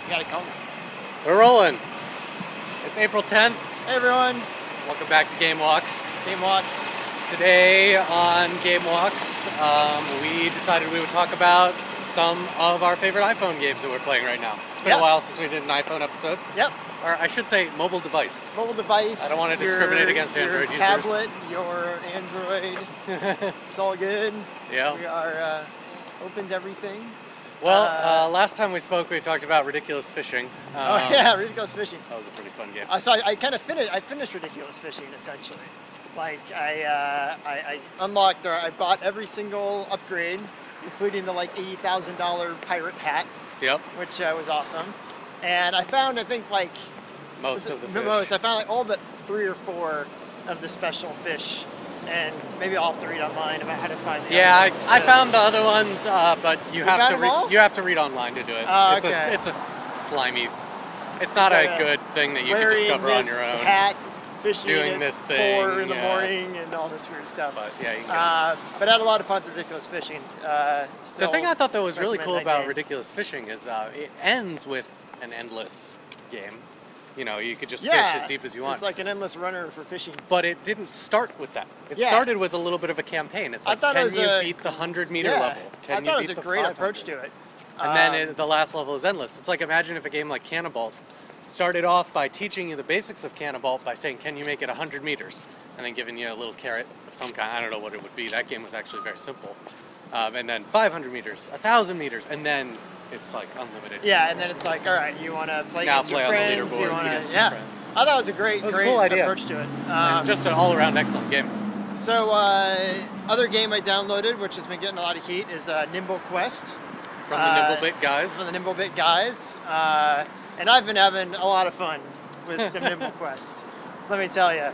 You gotta call me. We're rolling. It's April 10th. Hey everyone. Welcome back to GameWalks. GameWalks. Today on GameWalks, we decided we would talk about some of our favorite iPhone games that we're playing right now. It's been a while since we did an iPhone episode. Yep. Or I should say mobile device. Mobile device. I don't want to discriminate against Android users. Your tablet, your Android. It's all good. Yeah. We are open to everything. Well, last time we spoke, we talked about Ridiculous Fishing. Ridiculous Fishing. That was a pretty fun game. So I kind of finished Ridiculous Fishing essentially. Like I unlocked, or I bought every single upgrade, including the like $80,000 pirate hat. Yep. Which was awesome. And I found, I think, like most of the fish. I found like all but 3 or 4 of the special fish. And maybe I'll have to read online about how to find the other ones. I found the other ones, but you have to read online to do it. Okay. It's a slimy. It's not a good thing that you can discover on your own. Hat, fishing doing at this thing 4 in the morning and all this weird stuff. But yeah, you can but I had a lot of fun with Ridiculous Fishing. The thing I thought that was really cool about Ridiculous Fishing is it ends with an endless game. You know, you could just fish as deep as you want. It's like an endless runner for fishing. But it didn't start with that. It started with a little bit of a campaign. It's like, can you beat the 100-meter level? I thought it was a great approach to it. And then the last level is endless. It's like, imagine if a game like Cannonball started off by teaching you the basics of Cannonball by saying, can you make it 100 meters? And then giving you a little carrot of some kind. I don't know what it would be. That game was actually very simple. And then 500 meters, 1,000 meters, and then it's like unlimited. Yeah, and then it's like, all right, you want to play against your friends? On the leaderboards against your friends. I thought it was a great cool idea. approach to it. And just an all-around excellent game. So, other game I downloaded, which has been getting a lot of heat, is Nimble Quest. From the Nimblebit guys. From the Nimblebit guys. And I've been having a lot of fun with some Nimble Quests. Let me tell you.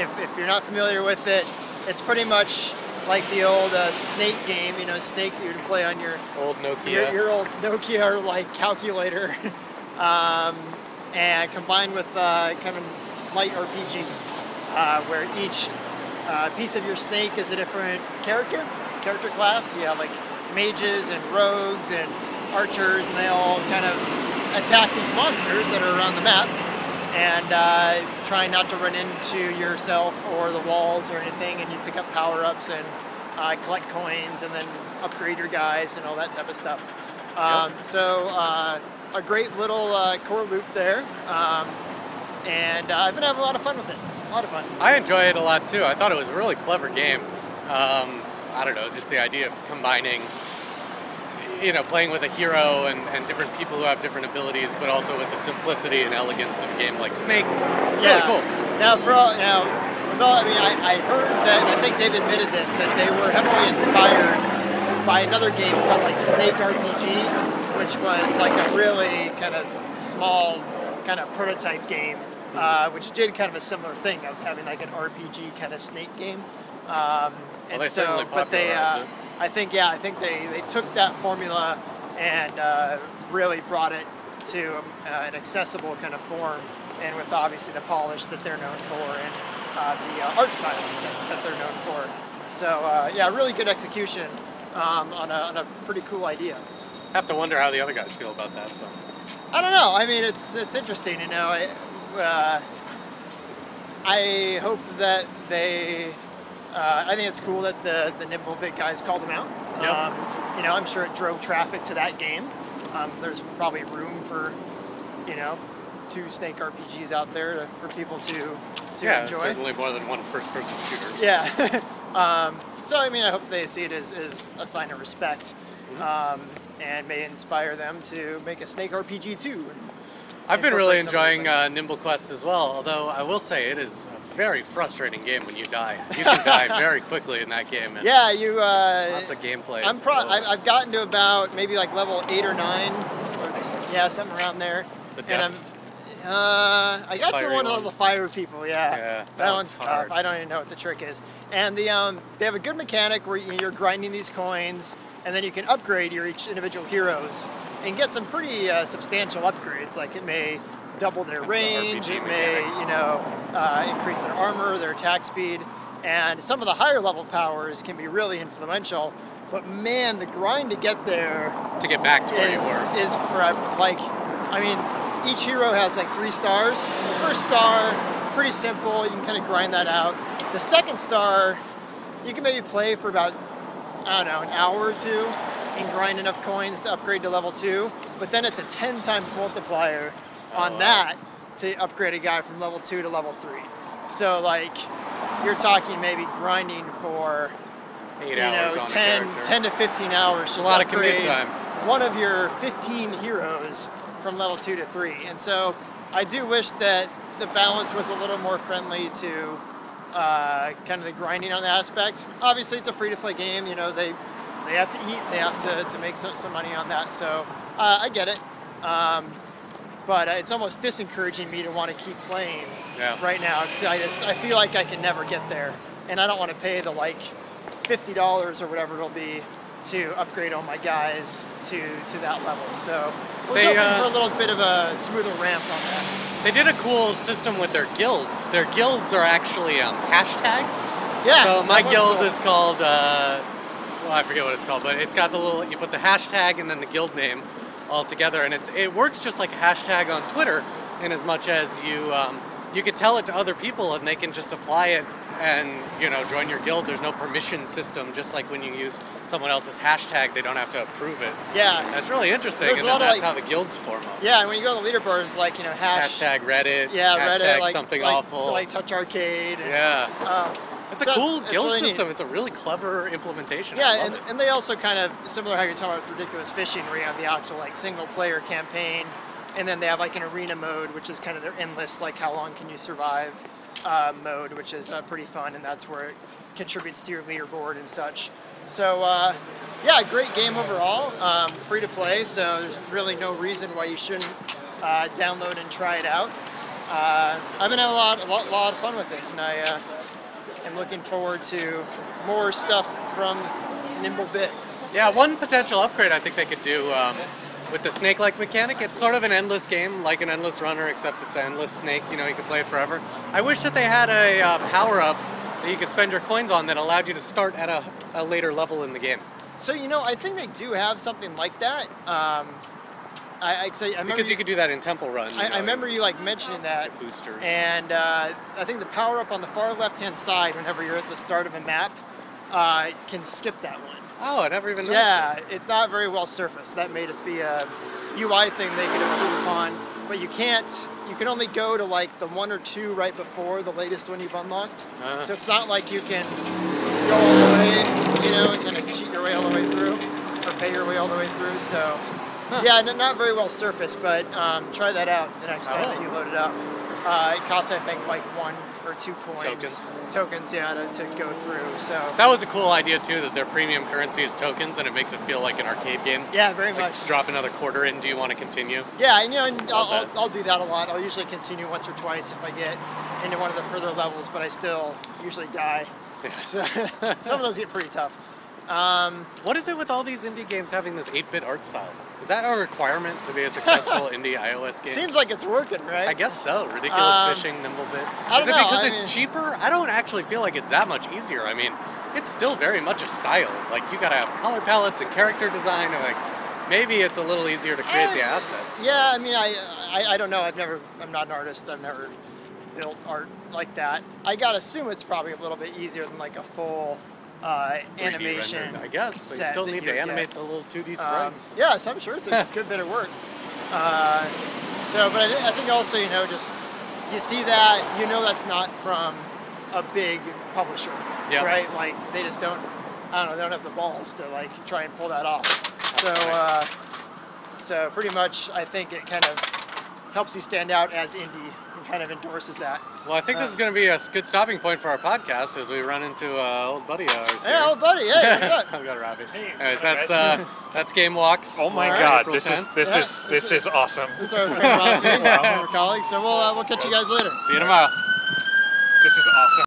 If you're not familiar with it, it's pretty much like the old Snake game, you know, Snake you would play on your old Nokia, your old Nokia like calculator, and combined with kind of light RPG, where each piece of your snake is a different character class. You have like mages and rogues and archers, and they all kind of attack these monsters that are around the map, and try not to run into yourself or the walls or anything, and you pick up power-ups and collect coins and then upgrade your guys and all that type of stuff. So a great little core loop there, and I've been having a lot of fun with it. A lot of fun. I enjoy it a lot too. I thought it was a really clever game. I don't know, just the idea of combining, you know, playing with a hero and different people who have different abilities, but also with the simplicity and elegance of a game like Snake. Really cool. Now, I heard that, and I think they've admitted this, that they were heavily inspired by another game called like Snake RPG, which was like a really kind of small kind of prototype game, which did kind of a similar thing of having like an RPG kind of Snake game. Well, they certainly popularized it. I think they took that formula and really brought it to an accessible kind of form, and with obviously the polish that they're known for and the art style that they're known for. So really good execution on a pretty cool idea. I have to wonder how the other guys feel about that, though. I don't know. I mean, it's interesting, you know. I hope that they. I think it's cool that the Nimblebit guys called them out. Yep. You know, I'm sure it drove traffic to that game. There's probably room for, you know, 2 Snake RPGs out there for people to enjoy. Certainly more than one first-person shooter. Yeah. So, I mean, I hope they see it as a sign of respect, and may inspire them to make a Snake RPG too. I've been really enjoying Nimble Quest as well, although I will say it is a very frustrating game when you die. You can die very quickly in that game. And lots of gameplay. I've gotten to about maybe like level 8 or 9, something around there. The depths. I got to one of the fire people, Yeah, that one's hard. tough. I don't even know what the trick is. And they have a good mechanic where you're grinding these coins, and then you can upgrade your each individual heroes and get some pretty substantial upgrades. Like it may double their range, it may increase their armor, their attack speed, and some of the higher level powers can be really influential. But man, the grind to get there To get back to where you were. is forever. Like, I mean, each hero has like 3 stars. The first star, pretty simple. You can kind of grind that out. The second star, you can maybe play for about, I don't know, an hour or 2 and grind enough coins to upgrade to level 2. But then it's a 10 times multiplier on that to upgrade a guy from level 2 to level 3. So like, you're talking maybe grinding for 8 hours on 10 to 15 hours just a lot to of commute upgrade time. one of your 15 heroes from level 2 to 3. And so I do wish that the balance was a little more friendly to kind of the grinding on that aspect. Obviously, it's a free-to-play game. You know, they have to eat. They have to make some money on that. So I get it. But it's almost disencouraging me to want to keep playing right now because I feel like I can never get there, and I don't want to pay the like $50 or whatever it'll be to upgrade all my guys to that level. So I was hoping for a little bit of a smoother ramp on that. They did a cool system with their guilds. Their guilds are actually hashtags. Yeah. So my guild cool. is called, well, I forget what it's called, but it's got the little, you put the hashtag and then the guild name all together, and it works just like a hashtag on Twitter in as much as you could tell it to other people and they can just apply it and, you know, join your guild. There's no permission system, just like when you use someone else's hashtag, they don't have to approve it. Yeah. That's really interesting, There's and a lot that's of, how the guilds form up. Yeah, and when you go to the leaderboards, like, you know, Hashtag Reddit, yeah, hashtag Reddit, like, something like, awful. So like Touch Arcade. And, Yeah. It's a cool guild really system. Neat. It's a really clever implementation. Yeah, and they also kind of, similar how you're talking about Ridiculous Fishing, where you have the actual like single player campaign, and then they have like an arena mode, which is kind of their endless, like how long can you survive mode, which is pretty fun, and that's where it contributes to your leaderboard and such. So yeah, great game overall. Free to play, so there's really no reason why you shouldn't download and try it out. I've been having a lot of fun with it, and I am looking forward to more stuff from Nimble Bit. Yeah, one potential upgrade I think they could do with the snake-like mechanic. It's sort of an endless game, like an endless runner, except it's an endless snake. You know, you can play it forever. I wish that they had a power-up that you could spend your coins on that allowed you to start at a later level in the game. So, you know, I think they do have something like that. Because you could do that in Temple Run. I remember you like mentioning that. Boosters. And I think the power up on the far left-hand side, whenever you're at the start of a map, can skip that one. Oh, I never even noticed. Yeah, it's not very well surfaced. That may just be a UI thing they could improve upon. But you can't. You can only go to like the 1 or 2 right before the latest one you've unlocked. So it's not like you can go all the way, you know, and kind of cheat your way all the way through, or pay your way all the way through. So. Yeah, not very well surfaced, but try that out the next time that you load it up. It costs, I think, like 1 or 2 coins. Tokens, yeah, to go through. So that was a cool idea too. That their premium currency is tokens, and it makes it feel like an arcade game. Yeah, very much. Drop another quarter in. Do you want to continue? Yeah, and, you know, I'll do that a lot. I'll usually continue once or twice if I get into one of the further levels, but I still usually die. Yeah. So some of those get pretty tough. What is it with all these indie games having this 8-bit art style? Is that a requirement to be a successful indie iOS game? Seems like it's working, right? I guess so. Ridiculous Fishing, Nimble Bit. Is it because it's cheaper? I don't actually feel like it's that much easier. I mean, it's still very much a style. Like, you gotta have color palettes and character design, and like, maybe it's a little easier to create the assets. Yeah, I mean, I don't know. I'm not an artist. I've never built art like that. I gotta assume it's probably a little bit easier than like a full animation rendered, I guess, but you still need to animate the little 2D sprites. Yeah, so I'm sure it's a good bit of work. But I think also, you know, just you see that, you know, that's not from a big publisher, right? Like they just don't, I don't know, they don't have the balls to like try and pull that off. So, so pretty much, I think it kind of helps you stand out as indie. Kind of endorses that. Well, I think this is going to be a good stopping point for our podcast as we run into old buddy of ours. Hey, old buddy! Hey, what's up? I've got a rabbit. Anyways, that's GameWalks. Oh my God, this is awesome. This is our friend Rafi, our colleague. So we'll catch you guys later. See you tomorrow. This is awesome.